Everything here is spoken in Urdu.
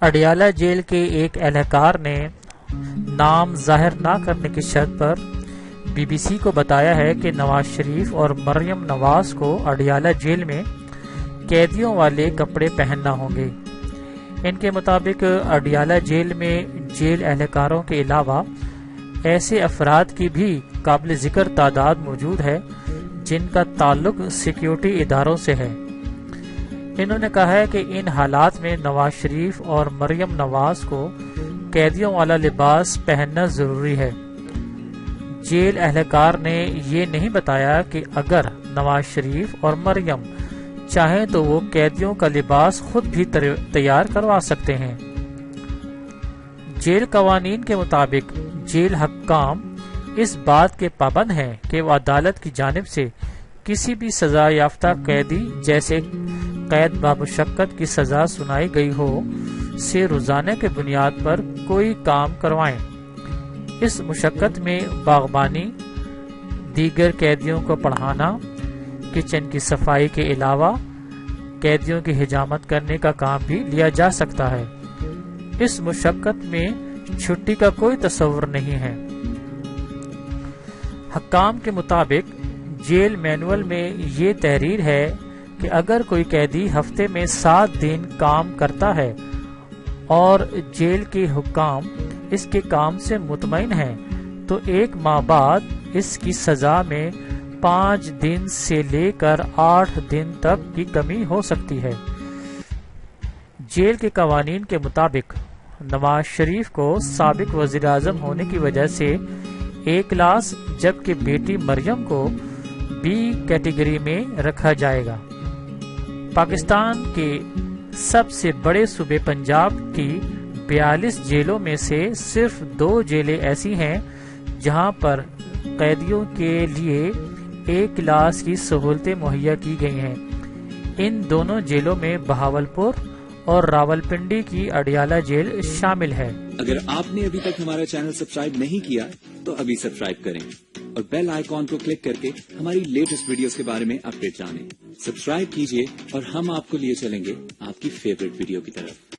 اڈیالہ جیل کے ایک اہلکار نے نام ظاہر نہ کرنے کی شرط پر بی بی سی کو بتایا ہے کہ نواز شریف اور مریم نواز کو اڈیالہ جیل میں قیدیوں والے کپڑے پہننا ہوں گے۔ ان کے مطابق اڈیالہ جیل میں جیل اہلکاروں کے علاوہ ایسے افراد کی بھی قابل ذکر تعداد موجود ہے جن کا تعلق سیکیورٹی اداروں سے ہے۔ انہوں نے کہا ہے کہ ان حالات میں نواز شریف اور مریم نواز کو قیدیوں والا لباس پہننا ضروری ہے۔ جیل اہلکار نے یہ نہیں بتایا کہ اگر نواز شریف اور مریم چاہیں تو وہ قیدیوں کا لباس خود بھی تیار کروا سکتے ہیں۔ جیل قوانین کے مطابق جیل حکام اس بات کے پابند ہیں کہ وہ عدالت کی جانب سے کسی بھی سزا یافتہ قیدی جیسے قید بامشقت کی سزا سنائی گئی ہو سے روزانہ کے بنیاد پر کوئی کام کروائیں۔ اس مشقت میں باغبانی، دیگر قیدیوں کو پڑھانا، کچن کی صفائی کے علاوہ قیدیوں کی حجامت کرنے کا کام بھی لیا جا سکتا ہے۔ اس مشقت میں چھٹی کا کوئی تصور نہیں ہے۔ حکام کے مطابق جیل مینول میں یہ تحریر ہے کہ اگر کوئی قیدی ہفتے میں 7 دن کام کرتا ہے اور جیل کے حکام اس کے کام سے مطمئن ہیں تو 1 ماہ بعد اس کی سزا میں 5 دن سے لے کر 8 دن تک کی کمی ہو سکتی ہے۔ جیل کے قوانین کے مطابق نواز شریف کو سابق وزیر اعظم ہونے کی وجہ سے A کلاس جبکہ بیٹی مریم کو B کیٹیگری میں رکھا جائے گا۔ پاکستان کے سب سے بڑے صوبے پنجاب کی 42 جیلوں میں سے صرف 2 جیلیں ایسی ہیں جہاں پر قیدیوں کے لیے A کلاس کی سہولتیں مہیا کی گئی ہیں۔ ان دونوں جیلوں میں بہاولپور اور راولپنڈی کی اڈیالہ جیل شامل ہے۔ اگر آپ نے ابھی تک ہمارا چینل سبسکرائب نہیں کیا تو ابھی سبسکرائب کریں اور بیل آئیکن کو کلک کر کے ہماری لیٹسٹ ویڈیوز کے بارے میں اپڈیٹ جانیں۔ سبسکرائب کیجیے اور ہم آپ کو لیے چلیں گے آپ کی فیوریٹ ویڈیو کی طرف۔